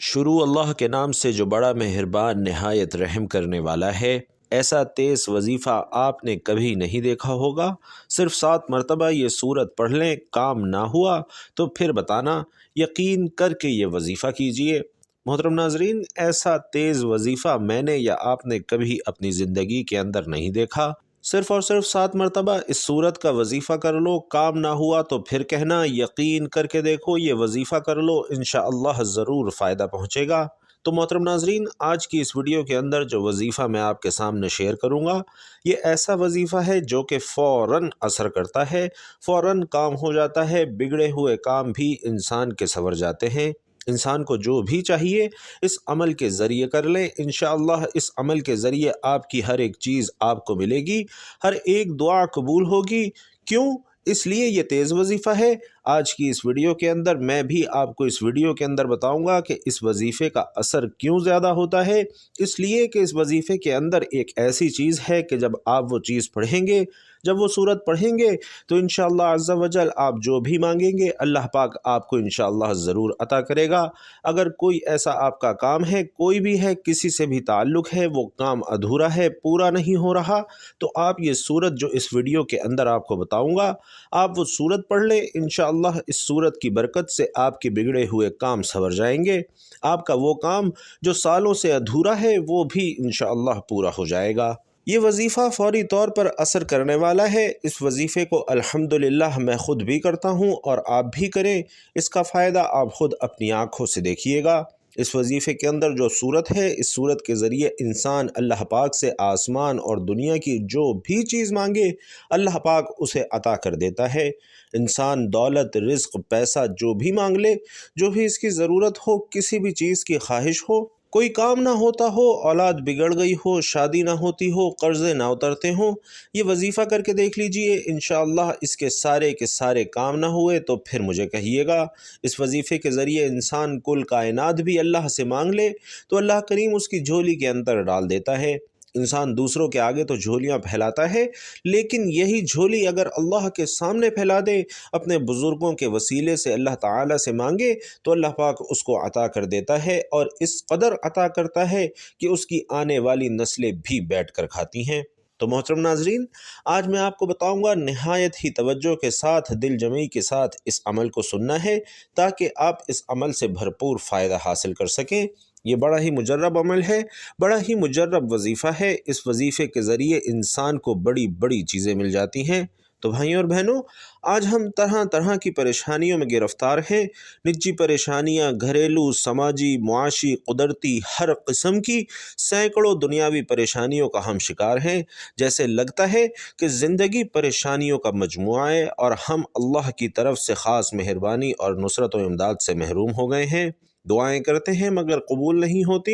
شروع اللہ کے نام سے جو بڑا مہربان نہایت رحم کرنے والا ہے۔ ایسا تیز وظیفہ آپ نے کبھی نہیں دیکھا ہوگا۔ صرف 7 مرتبہ یہ سورت پڑھ لیں، کام نہ ہوا تو پھر بتانا، یقین کر کے یہ وظیفہ کیجئے۔ محترم ناظرین، ایسا تیز وظیفہ میں نے یا آپ نے کبھی اپنی زندگی کے اندر نہیں دیکھا۔ صرف اور صرف 7 مرتبہ اس سورت کا وظیفہ کر لو، کام نہ ہوا تو پھر کہنا، یقین کر کے دیکھو، یہ وظیفہ کر لو، انشاءاللہ ضرور فائدہ پہنچے گا۔ تو محترم ناظرین، آج کی اس ویڈیو کے اندر جو وظیفہ میں آپ کے سامنے شیئر کروں گا، یہ ایسا وظیفہ ہے جو کہ فوراً اثر کرتا ہے، فوراً کام ہو جاتا ہے، بگڑے ہوئے کام بھی انسان کے سنور جاتے ہیں۔ انسان کو جو بھی چاہیے اس عمل کے ذریعے کر لے، انشاءاللہ اس عمل کے ذریعے آپ کی ہر ایک چیز آپ کو ملے گی، ہر ایک دعا قبول ہوگی۔ کیوں؟ اس لیے یہ تیز وظیفہ ہے۔ آج کی اس ویڈیو کے اندر میں بھی آپ کو اس ویڈیو کے اندر بتاؤں گا کہ اس وظیفے کا اثر کیوں زیادہ ہوتا ہے۔ اس لیے کہ اس وظیفے کے اندر ایک ایسی چیز ہے کہ جب آپ وہ چیز پڑھیں گے، جب وہ سورت پڑھیں گے تو انشاءاللہ عز و جل آپ جو بھی مانگیں گے اللہ پاک آپ کو انشاءاللہ ضرور عطا کرے گا۔ اگر کوئی ایسا آپ کا کام ہے، کوئی بھی ہے، کسی سے بھی تعلق ہے، وہ کام ادھورا ہے، پورا نہیں ہو رہا، تو آپ یہ سورت جو اس ویڈیو کے اندر آپ کو بتاؤں گا، آپ وہ سورت پڑھ لیں، انشاءاللہ اس سورت کی برکت سے آپ کے بگڑے ہوئے کام سنور جائیں گے۔ آپ کا وہ کام جو سالوں سے ادھورا ہے وہ بھی انشاءاللہ پورا ہو جائے گا۔ یہ وظیفہ فوری طور پر اثر کرنے والا ہے۔ اس وظیفے کو الحمدللہ میں خود بھی کرتا ہوں اور آپ بھی کریں۔ اس کا فائدہ آپ خود اپنی آنکھوں سے دیکھیے گا۔ اس وظیفے کے اندر جو سورت ہے، اس سورت کے ذریعے انسان اللہ پاک سے آسمان اور دنیا کی جو بھی چیز مانگے اللہ پاک اسے عطا کر دیتا ہے۔ انسان دولت، رزق، پیسہ جو بھی مانگ لے، جو بھی اس کی ضرورت ہو، کسی بھی چیز کی خواہش ہو، کوئی کام نہ ہوتا ہو، اولاد بگڑ گئی ہو، شادی نہ ہوتی ہو، قرضے نہ اترتے ہوں، یہ وظیفہ کر کے دیکھ لیجئے، انشاءاللہ اس کے سارے کام نہ ہوئے تو پھر مجھے کہیے گا۔ اس وظیفے کے ذریعے انسان کل کائنات بھی اللہ سے مانگ لے تو اللہ کریم اس کی جھولی کے اندر ڈال دیتا ہے۔ انسان دوسروں کے آگے تو جھولیاں پھیلاتا ہے، لیکن یہی جھولی اگر اللہ کے سامنے پھیلا دے، اپنے بزرگوں کے وسیلے سے اللہ تعالیٰ سے مانگے تو اللہ پاک اس کو عطا کر دیتا ہے، اور اس قدر عطا کرتا ہے کہ اس کی آنے والی نسلیں بھی بیٹھ کر کھاتی ہیں۔ تو محترم ناظرین، آج میں آپ کو بتاؤں گا، نہایت ہی توجہ کے ساتھ، دل جمعی کے ساتھ اس عمل کو سننا ہے تاکہ آپ اس عمل سے بھرپور فائدہ حاصل کر سکیں۔ یہ بڑا ہی مجرب عمل ہے، بڑا ہی مجرب وظیفہ ہے۔ اس وظیفے کے ذریعے انسان کو بڑی چیزیں مل جاتی ہیں۔ تو بھائیوں اور بہنوں، آج ہم طرح کی پریشانیوں میں گرفتار ہیں۔ نجی پریشانیاں، گھریلو، سماجی، معاشی، قدرتی، ہر قسم کی سینکڑوں دنیاوی پریشانیوں کا ہم شکار ہیں۔ جیسے لگتا ہے کہ زندگی پریشانیوں کا مجموعہ ہے اور ہم اللہ کی طرف سے خاص مہربانی اور نصرت و امداد سے محروم ہو گئے ہیں۔ دعائیں کرتے ہیں مگر قبول نہیں ہوتی،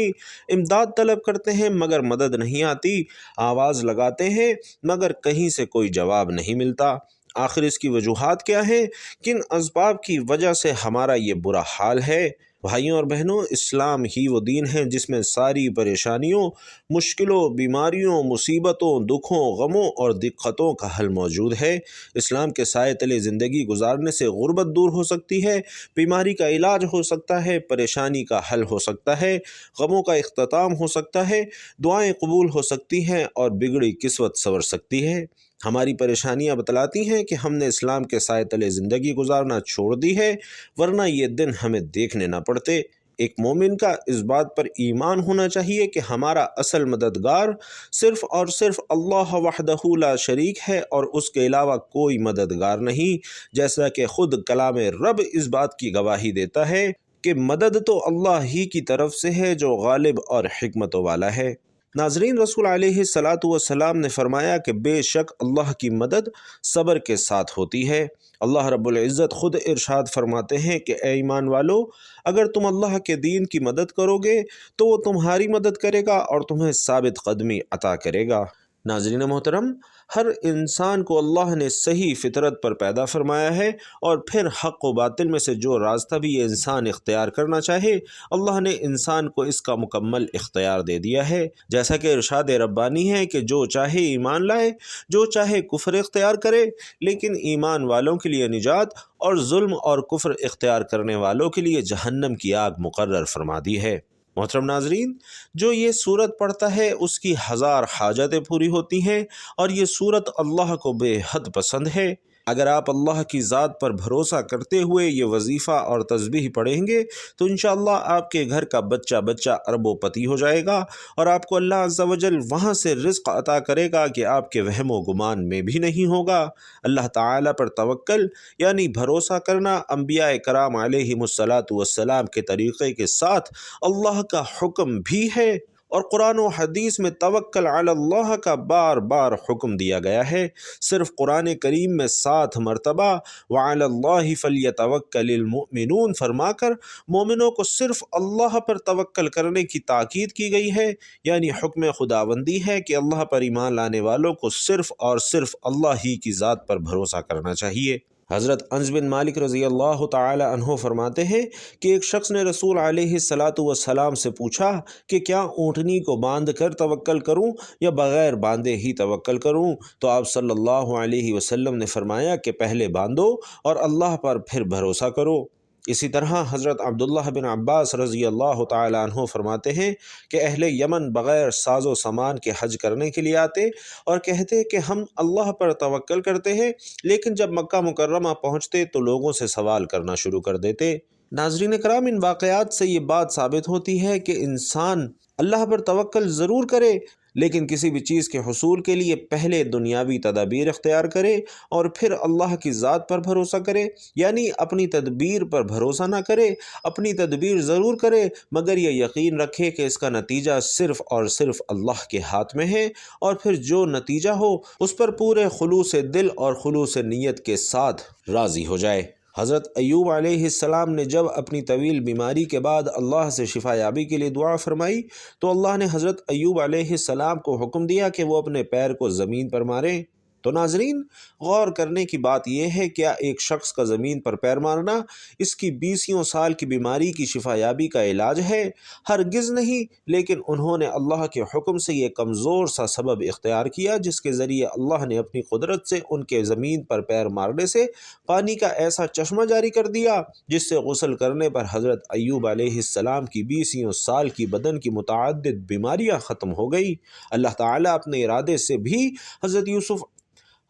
امداد طلب کرتے ہیں مگر مدد نہیں آتی، آواز لگاتے ہیں مگر کہیں سے کوئی جواب نہیں ملتا۔ آخر اس کی وجوہات کیا ہیں؟ کن اسباب کی وجہ سے ہمارا یہ برا حال ہے؟ بھائیوں اور بہنوں، اسلام ہی وہ دین ہے جس میں ساری پریشانیوں، مشکلوں، بیماریوں، مصیبتوں، دکھوں، غموں اور دقتوں کا حل موجود ہے۔ اسلام کے سائے تلے زندگی گزارنے سے غربت دور ہو سکتی ہے، بیماری کا علاج ہو سکتا ہے، پریشانی کا حل ہو سکتا ہے، غموں کا اختتام ہو سکتا ہے، دعائیں قبول ہو سکتی ہیں اور بگڑی قسمت سنور سکتی ہے۔ ہماری پریشانیاں بتلاتی ہیں کہ ہم نے اسلام کے سائے تلے زندگی گزارنا چھوڑ دی ہے، ورنہ یہ دن ہمیں دیکھنے نہ پڑتے۔ ایک مومن کا اس بات پر ایمان ہونا چاہیے کہ ہمارا اصل مددگار صرف اور صرف اللہ وحدہ لا شریک ہے اور اس کے علاوہ کوئی مددگار نہیں، جیسا کہ خود کلام رب اس بات کی گواہی دیتا ہے کہ مدد تو اللہ ہی کی طرف سے ہے جو غالب اور حکمت والا ہے۔ ناظرین، رسول علیہ الصلاۃ والسلام نے فرمایا کہ بے شک اللہ کی مدد صبر کے ساتھ ہوتی ہے۔ اللہ رب العزت خود ارشاد فرماتے ہیں کہ اے ایمان والو، اگر تم اللہ کے دین کی مدد کرو گے تو وہ تمہاری مدد کرے گا اور تمہیں ثابت قدمی عطا کرے گا۔ ناظرین محترم، ہر انسان کو اللہ نے صحیح فطرت پر پیدا فرمایا ہے، اور پھر حق و باطل میں سے جو راستہ بھی یہ انسان اختیار کرنا چاہے اللہ نے انسان کو اس کا مکمل اختیار دے دیا ہے۔ جیسا کہ ارشاد ربانی ہے کہ جو چاہے ایمان لائے، جو چاہے کفر اختیار کرے، لیکن ایمان والوں کے لیے نجات اور ظلم اور کفر اختیار کرنے والوں کے لیے جہنم کی آگ مقرر فرما دی ہے۔ محترم ناظرین، جو یہ سورت پڑھتا ہے اس کی ہزار حاجتیں پوری ہوتی ہیں، اور یہ سورت اللہ کو بے حد پسند ہے۔ اگر آپ اللہ کی ذات پر بھروسہ کرتے ہوئے یہ وظیفہ اور تسبیح پڑھیں گے تو انشاءاللہ آپ کے گھر کا بچہ بچہ اربوں پتی ہو جائے گا، اور آپ کو اللہ عز و جل وہاں سے رزق عطا کرے گا کہ آپ کے وہم و گمان میں بھی نہیں ہوگا۔ اللہ تعالیٰ پر توکل یعنی بھروسہ کرنا انبیاء کرام علیہم الصلاۃ والسلام کے طریقے کے ساتھ اللہ کا حکم بھی ہے، اور قرآن و حدیث میں توکل علی اللہ کا بار بار حکم دیا گیا ہے۔ صرف قرآن کریم میں 7 مرتبہ وعلی اللہ فلیتوکل المؤمنون فرما کر مومنوں کو صرف اللہ پر توکل کرنے کی تاکید کی گئی ہے، یعنی حکم خداوندی ہے کہ اللہ پر ایمان لانے والوں کو صرف اور صرف اللہ ہی کی ذات پر بھروسہ کرنا چاہیے۔ حضرت انس بن مالک رضی اللہ تعالی عنہ فرماتے ہیں کہ ایک شخص نے رسول علیہ الصلاۃ والسلام سے پوچھا کہ کیا اونٹنی کو باندھ کر توکل کروں یا بغیر باندھے ہی توکل کروں؟ تو آپ صلی اللہ علیہ وسلم نے فرمایا کہ پہلے باندھو اور اللہ پر پھر بھروسہ کرو۔ اسی طرح حضرت عبداللہ بن عباس رضی اللہ تعالی عنہ فرماتے ہیں کہ اہل یمن بغیر ساز و سامان کے حج کرنے کے لیے آتے اور کہتے کہ ہم اللہ پر توکل کرتے ہیں، لیکن جب مکہ مکرمہ پہنچتے تو لوگوں سے سوال کرنا شروع کر دیتے۔ ناظرین کرام، ان واقعات سے یہ بات ثابت ہوتی ہے کہ انسان اللہ پر توکل ضرور کرے، لیکن کسی بھی چیز کے حصول کے لیے پہلے دنیاوی تدابیر اختیار کرے اور پھر اللہ کی ذات پر بھروسہ کرے، یعنی اپنی تدبیر پر بھروسہ نہ کرے، اپنی تدبیر ضرور کرے مگر یہ یقین رکھے کہ اس کا نتیجہ صرف اور صرف اللہ کے ہاتھ میں ہے، اور پھر جو نتیجہ ہو اس پر پورے خلوص دل اور خلوص نیت کے ساتھ راضی ہو جائے۔ حضرت ایوب علیہ السلام نے جب اپنی طویل بیماری کے بعد اللہ سے شفا یابی کے لیے دعا فرمائی تو اللہ نے حضرت ایوب علیہ السلام کو حکم دیا کہ وہ اپنے پیر کو زمین پر ماریں۔ تو ناظرین، غور کرنے کی بات یہ ہے کیا ایک شخص کا زمین پر پیر مارنا اس کی 20 سال کی بیماری کی شفا یابی کا علاج ہے؟ ہرگز نہیں، لیکن انہوں نے اللہ کے حکم سے یہ کمزور سا سبب اختیار کیا جس کے ذریعے اللہ نے اپنی قدرت سے ان کے زمین پر پیر مارنے سے پانی کا ایسا چشمہ جاری کر دیا جس سے غسل کرنے پر حضرت ایوب علیہ السلام کی 20 سال کی بدن کی متعدد بیماریاں ختم ہو گئی۔ اللہ تعالیٰ اپنے ارادے سے بھی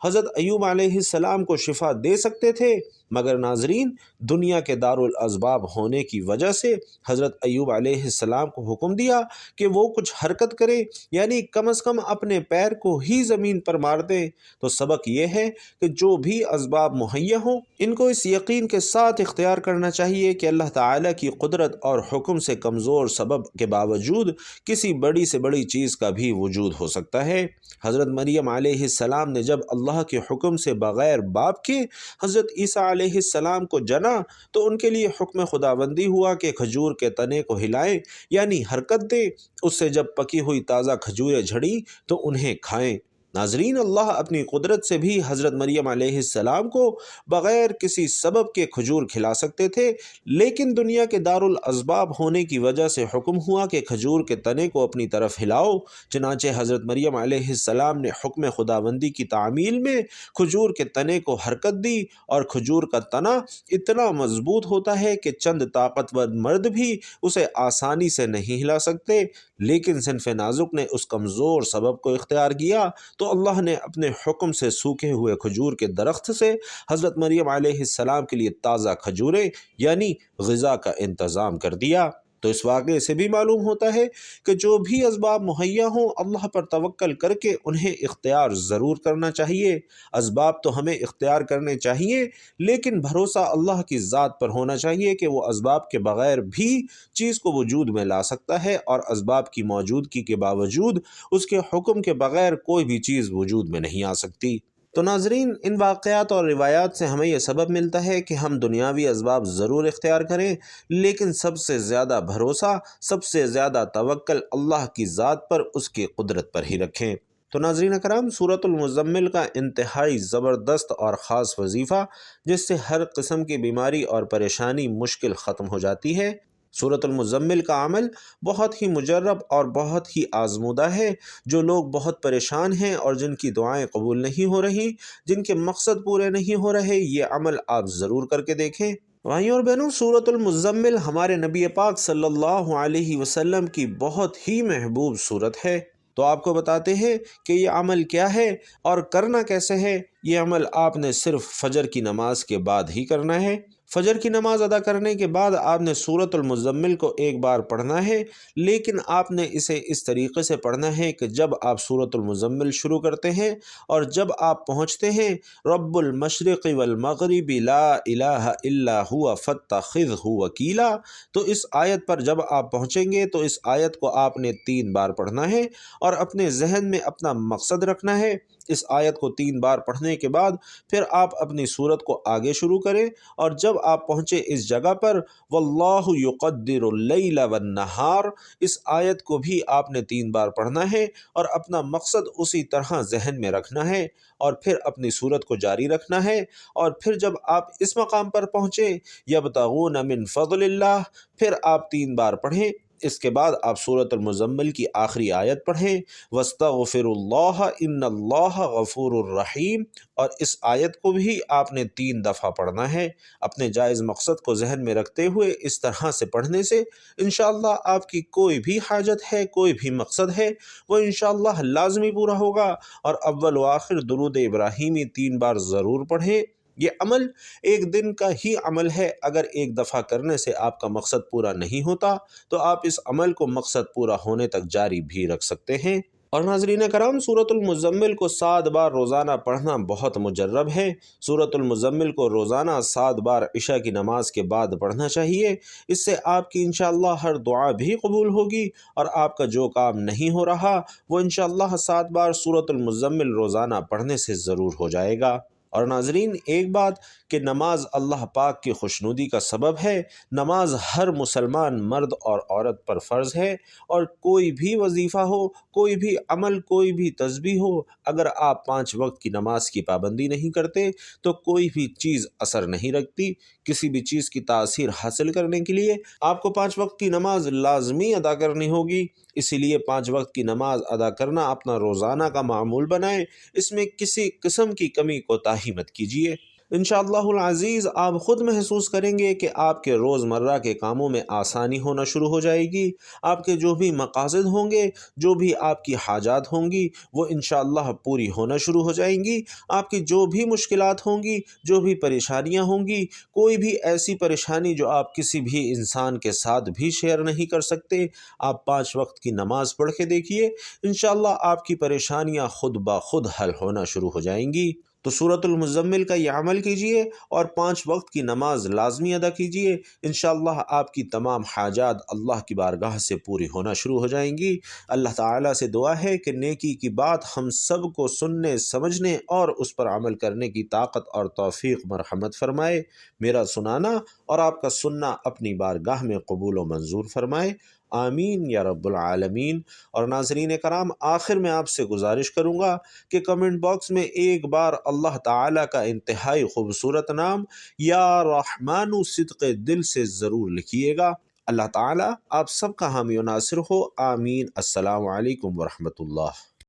حضرت ایوب علیہ السلام کو شفا دے سکتے تھے، مگر ناظرین دنیا کے دارالاسباب ہونے کی وجہ سے حضرت ایوب علیہ السلام کو حکم دیا کہ وہ کچھ حرکت کرے، یعنی کم از کم اپنے پیر کو ہی زمین پر مار دیں۔ تو سبق یہ ہے کہ جو بھی اسباب مہیا ہوں ان کو اس یقین کے ساتھ اختیار کرنا چاہیے کہ اللہ تعالیٰ کی قدرت اور حکم سے کمزور سبب کے باوجود کسی بڑی سے بڑی چیز کا بھی وجود ہو سکتا ہے۔ حضرت مریم علیہ السلام نے جب اللہ کے حکم سے بغیر باپ کے حضرت عیسیٰ علیہ السلام کو جنا تو ان کے لیے حکم خداوندی ہوا کہ کھجور کے تنے کو ہلائیں، یعنی حرکت دیں، اس سے جب پکی ہوئی تازہ کھجوریں جھڑیں تو انہیں کھائیں۔ ناظرین، اللہ اپنی قدرت سے بھی حضرت مریم علیہ السلام کو بغیر کسی سبب کے کھجور کھلا سکتے تھے، لیکن دنیا کے دارالاسباب ہونے کی وجہ سے حکم ہوا کہ کھجور کے تنے کو اپنی طرف ہلاؤ۔ چنانچہ حضرت مریم علیہ السلام نے حکم خداوندی کی تعمیل میں کھجور کے تنے کو حرکت دی، اور کھجور کا تنا اتنا مضبوط ہوتا ہے کہ چند طاقتور مرد بھی اسے آسانی سے نہیں ہلا سکتے، لیکن صنف نازک نے اس کمزور سبب کو اختیار کیا تو اللہ نے اپنے حکم سے سوکھے ہوئے کھجور کے درخت سے حضرت مریم علیہ السلام کے لیے تازہ کھجوریں یعنی غذا کا انتظام کر دیا۔ تو اس واقعے سے بھی معلوم ہوتا ہے کہ جو بھی اسباب مہیا ہوں اللہ پر توکل کر کے انہیں اختیار ضرور کرنا چاہیے۔ اسباب تو ہمیں اختیار کرنے چاہیے، لیکن بھروسہ اللہ کی ذات پر ہونا چاہیے کہ وہ اسباب کے بغیر بھی چیز کو وجود میں لا سکتا ہے، اور اسباب کی موجودگی کے باوجود اس کے حکم کے بغیر کوئی بھی چیز وجود میں نہیں آ سکتی۔ تو ناظرین، ان واقعات اور روایات سے ہمیں یہ سبب ملتا ہے کہ ہم دنیاوی اسباب ضرور اختیار کریں، لیکن سب سے زیادہ بھروسہ، سب سے زیادہ توکل اللہ کی ذات پر، اس کی قدرت پر ہی رکھیں۔ تو ناظرین کرام، سورۃ المزمل کا انتہائی زبردست اور خاص وظیفہ جس سے ہر قسم کی بیماری اور پریشانی مشکل ختم ہو جاتی ہے۔ سورۃ المزمل کا عمل بہت ہی مجرب اور بہت ہی آزمودہ ہے۔ جو لوگ بہت پریشان ہیں اور جن کی دعائیں قبول نہیں ہو رہی، جن کے مقصد پورے نہیں ہو رہے، یہ عمل آپ ضرور کر کے دیکھیں۔ بھائیوں اور بہنوں، سورۃ المزمل ہمارے نبی پاک صلی اللہ علیہ وسلم کی بہت ہی محبوب سورت ہے۔ تو آپ کو بتاتے ہیں کہ یہ عمل کیا ہے اور کرنا کیسے ہے۔ یہ عمل آپ نے صرف فجر کی نماز کے بعد ہی کرنا ہے۔ فجر کی نماز ادا کرنے کے بعد آپ نے سورۃ المزمل کو ایک بار پڑھنا ہے، لیکن آپ نے اسے اس طریقے سے پڑھنا ہے کہ جب آپ سورۃ المزمل شروع کرتے ہیں اور جب آپ پہنچتے ہیں رب المشرق والمغرب لا الہ الا ہوا فاتخذہ وکیلا، تو اس آیت پر جب آپ پہنچیں گے تو اس آیت کو آپ نے 3 بار پڑھنا ہے اور اپنے ذہن میں اپنا مقصد رکھنا ہے۔ اس آیت کو 3 بار پڑھنے کے بعد پھر آپ اپنی سورت کو آگے شروع کریں، اور جب آپ پہنچے اس جگہ پر واللہ یقدر اللیل والنہار، اس آیت کو بھی آپ نے 3 بار پڑھنا ہے اور اپنا مقصد اسی طرح ذہن میں رکھنا ہے، اور پھر اپنی سورت کو جاری رکھنا ہے۔ اور پھر جب آپ اس مقام پر پہنچے یبتغون من فضل اللہ، پھر آپ 3 بار پڑھیں۔ اس کے بعد آپ سورۃ المزمل کی آخری آیت پڑھیں وَاسْتَغْفِرُ اللَّهَ إِنَّ اللَّهَ غَفُورٌ الرحیم، اور اس آیت کو بھی آپ نے 3 دفعہ پڑھنا ہے۔ اپنے جائز مقصد کو ذہن میں رکھتے ہوئے اس طرح سے پڑھنے سے انشاءاللہ آپ کی کوئی بھی حاجت ہے، کوئی بھی مقصد ہے، وہ انشاءاللہ لازمی پورا ہوگا۔ اور اول و آخر درود ابراہیمی 3 بار ضرور پڑھیں۔ یہ عمل ایک دن کا ہی عمل ہے۔ اگر ایک دفعہ کرنے سے آپ کا مقصد پورا نہیں ہوتا تو آپ اس عمل کو مقصد پورا ہونے تک جاری بھی رکھ سکتے ہیں۔ اور ناظرین کرام، سورۃ المزمل کو 7 بار روزانہ پڑھنا بہت مجرب ہے۔ سورۃ المزمل کو روزانہ 7 بار عشاء کی نماز کے بعد پڑھنا چاہیے۔ اس سے آپ کی انشاءاللہ ہر دعا بھی قبول ہوگی، اور آپ کا جو کام نہیں ہو رہا وہ انشاءاللہ 7 بار سورۃ المزمل روزانہ پڑھنے سے ضرور ہو جائے گا۔ اور ناظرین، ایک بات کہ نماز اللہ پاک کی خوشنودی کا سبب ہے۔ نماز ہر مسلمان مرد اور عورت پر فرض ہے، اور کوئی بھی وظیفہ ہو، کوئی بھی عمل، کوئی بھی تسبیح ہو، اگر آپ 5 وقت کی نماز کی پابندی نہیں کرتے تو کوئی بھی چیز اثر نہیں رکھتی۔ کسی بھی چیز کی تاثیر حاصل کرنے کے لیے آپ کو 5 وقت کی نماز لازمی ادا کرنی ہوگی۔ اسی لیے 5 وقت کی نماز ادا کرنا اپنا روزانہ کا معمول بنائیں۔ اس میں کسی قسم کی کمی کوتاہی مت کیجیے۔ انشاءاللہ العزیز آپ خود محسوس کریں گے کہ آپ کے روزمرہ کے کاموں میں آسانی ہونا شروع ہو جائے گی۔ آپ کے جو بھی مقاصد ہوں گے، جو بھی آپ کی حاجات ہوں گی، وہ انشاءاللہ پوری ہونا شروع ہو جائیں گی۔ آپ کی جو بھی مشکلات ہوں گی، جو بھی پریشانیاں ہوں گی، کوئی بھی ایسی پریشانی جو آپ کسی بھی انسان کے ساتھ بھی شیئر نہیں کر سکتے، آپ 5 وقت کی نماز پڑھ کے دیکھیے، انشاءاللہ آپ کی پریشانیاں خود بخود حل ہونا شروع ہو جائیں گی۔ تو سورۃ المزمل کا یہ عمل کیجئے اور 5 وقت کی نماز لازمی ادا کیجئے۔ انشاءاللہ آپ کی تمام حاجات اللہ کی بارگاہ سے پوری ہونا شروع ہو جائیں گی۔ اللہ تعالیٰ سے دعا ہے کہ نیکی کی بات ہم سب کو سننے، سمجھنے اور اس پر عمل کرنے کی طاقت اور توفیق مرحمت فرمائے۔ میرا سنانا اور آپ کا سننا اپنی بارگاہ میں قبول و منظور فرمائے، آمین یا رب العالمین۔ اور ناظرین کرام، آخر میں آپ سے گزارش کروں گا کہ کمنٹ باکس میں ایک بار اللہ تعالیٰ کا انتہائی خوبصورت نام یا رحمن صدق دل سے ضرور لکھیے گا۔ اللہ تعالیٰ آپ سب کا حامی و ناصر ہو، آمین۔ السلام علیکم ورحمۃ اللہ۔